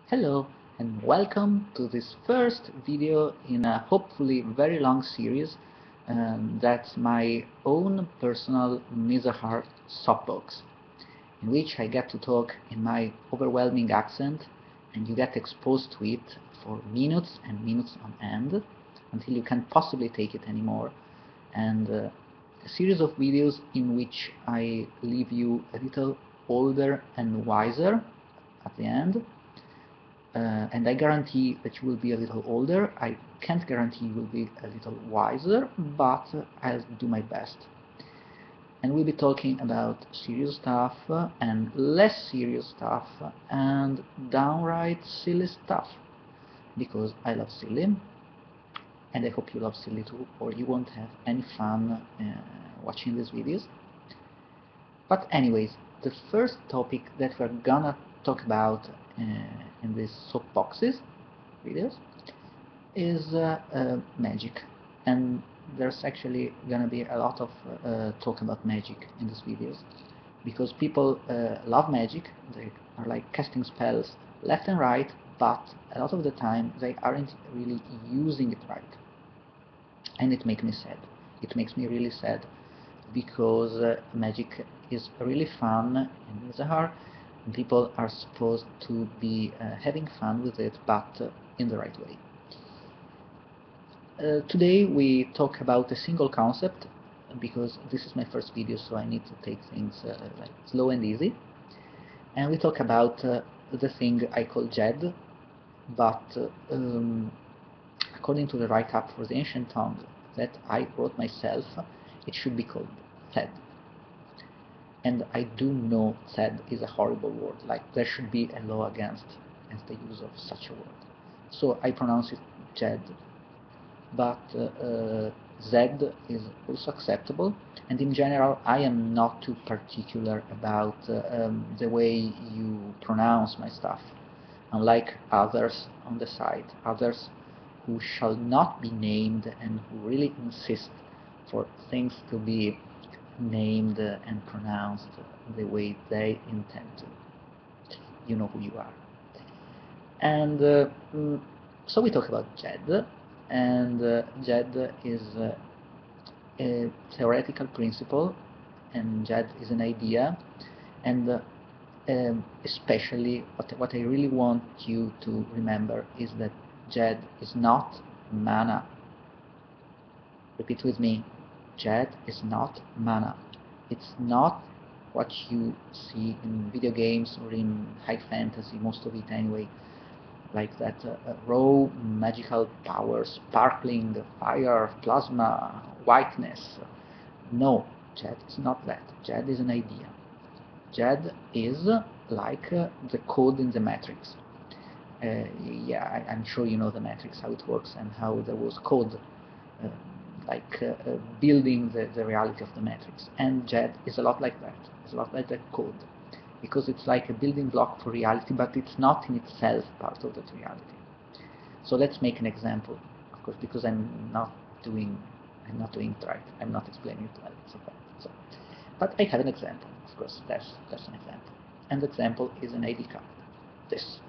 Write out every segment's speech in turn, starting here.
Hello and welcome to this first video in a hopefully very long series that's my own personal Mizahar soapbox, in which I get to talk in my overwhelming accent and you get exposed to it for minutes and minutes on end until you can't possibly take it anymore, and a series of videos in which I leave you a little older and wiser at the end. And I guarantee that you will be a little older. I can't guarantee you will be a little wiser, but I'll do my best. And we'll be talking about serious stuff and less serious stuff and downright silly stuff, because I love silly, and I hope you love silly too, or you won't have any fun watching these videos. But anyways, the first topic that we're gonna talk about in these soapboxes videos is magic, and there's actually gonna be a lot of talk about magic in these videos, because people love magic. They are like casting spells left and right, but a lot of the time they aren't really using it right, and it makes me sad. It makes me really sad, because magic is really fun in Zahar, and people are supposed to be having fun with it, but in the right way. Today we talk about a single concept, because this is my first video, so I need to take things like slow and easy. And we talk about the thing I call Djed, but according to the write-up for the ancient tongue that I wrote myself, it should be called Djed. And I do know Djed is a horrible word, like there should be a law against the use of such a word. So I pronounce it Djed, but Z is also acceptable, and in general I am not too particular about the way you pronounce my stuff, unlike others on the site, others who shall not be named and who really insist for things to be named and pronounced the way they intend to. You know who you are. And so we talk about Djed, and Djed is a theoretical principle, and Djed is an idea, and especially what I really want you to remember is that Djed is not mana. Repeat with me. Djed is not mana. It's not what you see in video games or in high fantasy, most of it anyway, like that raw magical power, sparkling fire, plasma, whiteness. No, Djed is not that. Djed is an idea. Djed is like the code in the Matrix. Yeah, I'm sure you know the Matrix, how it works, and how there was code building the reality of the Matrix. And Djed is a lot like that. It's a lot like that code, because it's like a building block for reality, but it's not in itself part of that reality. So let's make an example, of course, because I'm not doing it right. I'm not explaining it well. So, but I have an example. Of course, that's an example. And the example is an ID card. This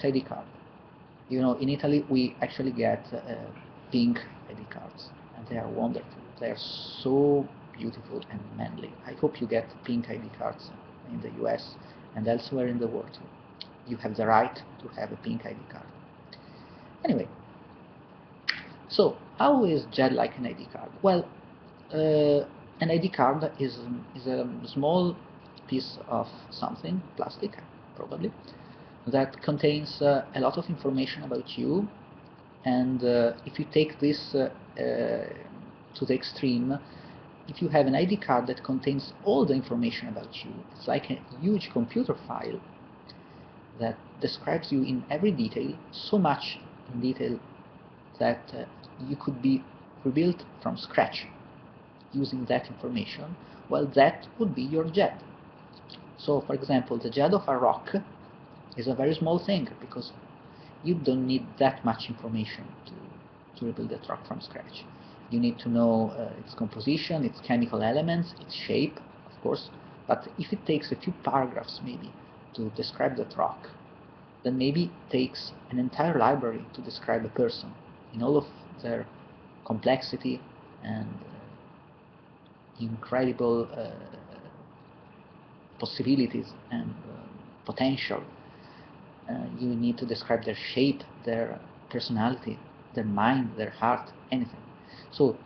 ID card. You know, in Italy we actually get pink ID cards, and they are wonderful. They are so beautiful and manly. I hope you get pink ID cards in the US and elsewhere in the world. You have the right to have a pink ID card. Anyway, so how is Djed like an ID card? Well, an ID card is a small piece of something, plastic probably, that contains a lot of information about you. And if you take this to the extreme, if you have an ID card that contains all the information about you, it's like a huge computer file that describes you in every detail, so much in detail that you could be rebuilt from scratch using that information. Well, that would be your Djed. So, for example, the Djed of a rock is a very small thing, because you don't need that much information to rebuild that rock from scratch. You need to know its composition, its chemical elements, its shape, of course, but if it takes a few paragraphs maybe to describe that rock, that maybe takes an entire library to describe a person in all of their complexity and incredible possibilities and potential. You need to describe their shape, their personality, their mind, their heart, anything. So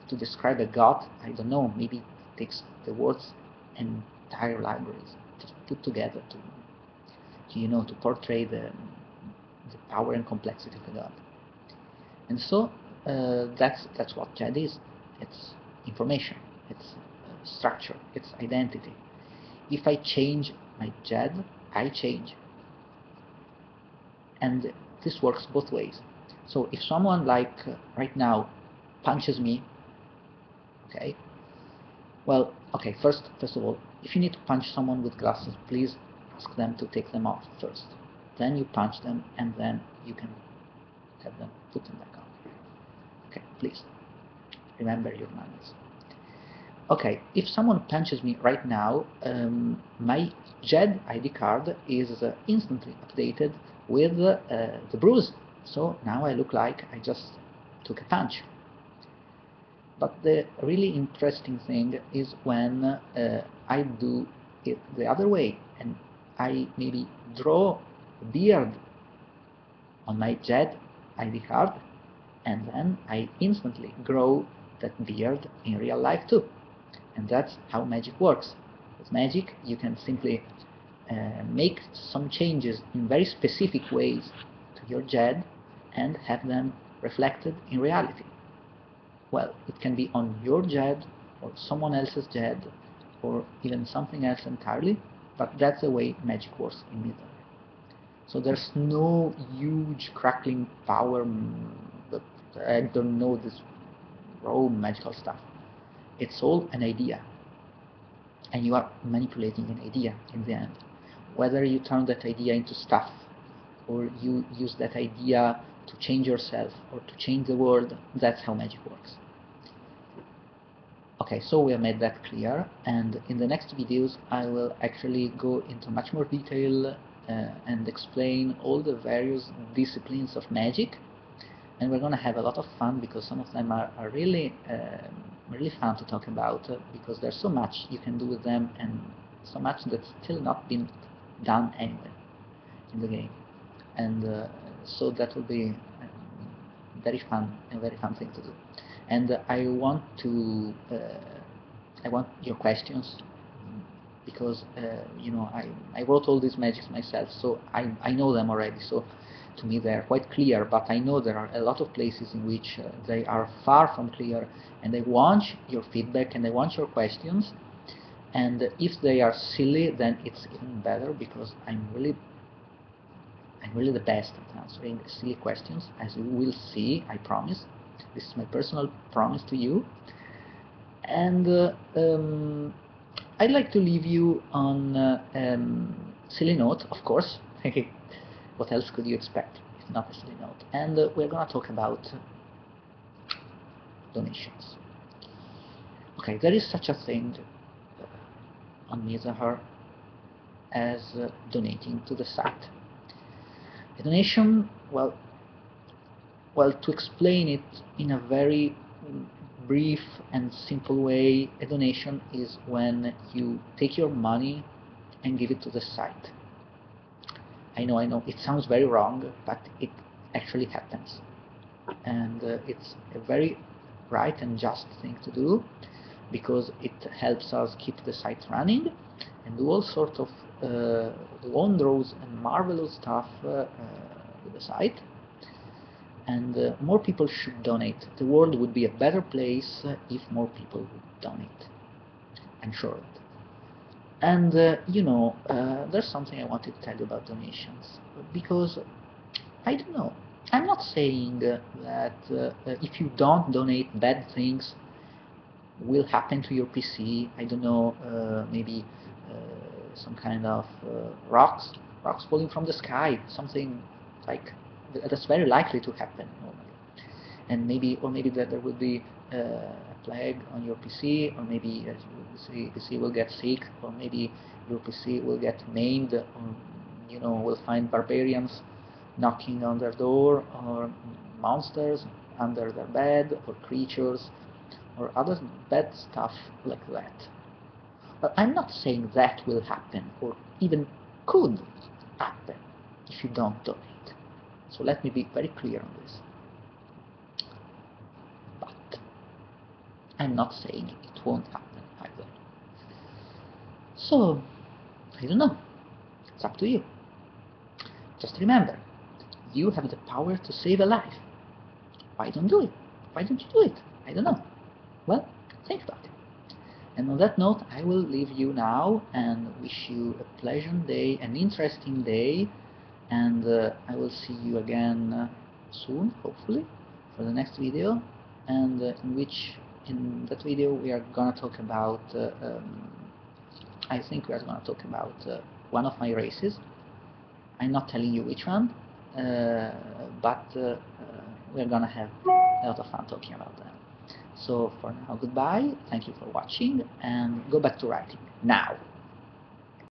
to describe a god, I don't know, maybe it takes the words entire libraries just put together to to portray the power and complexity of the god. And so that's what Djed is. It's information, it's structure, it's identity. If I change my Djed, I change. And this works both ways. So if someone right now punches me, okay, well, okay, first of all, if you need to punch someone with glasses, please ask them to take them off first. Then you punch them, and then you can have them put them back on. Okay, please remember your manners. Okay, if someone punches me right now, my Djed ID card is instantly updated with the bruise. So now I look like I just took a punch. But the really interesting thing is when I do it the other way, and I maybe draw a beard on my Djed ID card, and then I instantly grow that beard in real life too. And that's how magic works. With magic, you can simply make some changes in very specific ways to your Djed and have them reflected in reality. Well, it can be on your Djed or someone else's Djed or even something else entirely, but that's the way magic works in Middle. So there's no huge crackling power that I don't know, this raw magical stuff. It's all an idea, and you are manipulating an idea in the end. Whether you turn that idea into stuff, or you use that idea to change yourself or to change the world, that's how magic works. Okay, so we have made that clear, and in the next videos I will actually go into much more detail and explain all the various disciplines of magic, and we're going to have a lot of fun because some of them are really fun to talk about because there's so much you can do with them and so much that's still not been done anyway in the game, and so that will be a very fun thing to do. And I want your questions because I wrote all these magics myself, so I know them already. So to me they are quite clear, but I know there are a lot of places in which they are far from clear, and I want your feedback and I want your questions. And if they are silly, then it's even better because I'm really the best at answering silly questions, as you will see, I promise. This is my personal promise to you. And I'd like to leave you on silly note, of course. What else could you expect if not a silly note? And we're gonna talk about donations. Okay, there is such a thing on Mizahar as donating to the site. A donation, well, to explain it in a very brief and simple way, a donation is when you take your money and give it to the site. I know, it sounds very wrong, but it actually happens. And it's a very right and just thing to do because it helps us keep the site running and do all sorts of wondrous and marvelous stuff with the site. And more people should donate. The world would be a better place if more people would donate. I'm sure of it. And there's something I wanted to tell you about donations, because I don't know. I'm not saying that if you don't donate, bad things will happen to your PC. I don't know, maybe some kind of rocks falling from the sky, something like that's very likely to happen normally. And maybe that there will be a plague on your PC, or maybe your PC will get sick, or maybe your PC will get maimed, or you know, will find barbarians knocking on their door, or monsters under their bed, or creatures, or other bad stuff like that. But I'm not saying that will happen, or even could happen, if you don't donate. So let me be very clear on this. But I'm not saying it won't happen either. So, I don't know. It's up to you. Just remember, you have the power to save a life. Why don't do it? Why don't you do it? I don't know. Well, think about it. And on that note, I will leave you now and wish you a pleasant day, an interesting day, and I will see you again soon, hopefully, for the next video, and in that video we are gonna talk about I think we are gonna talk about one of my races. I'm not telling you which one, but we're gonna have a lot of fun talking about them. So for now, goodbye, thank you for watching, and go back to writing now.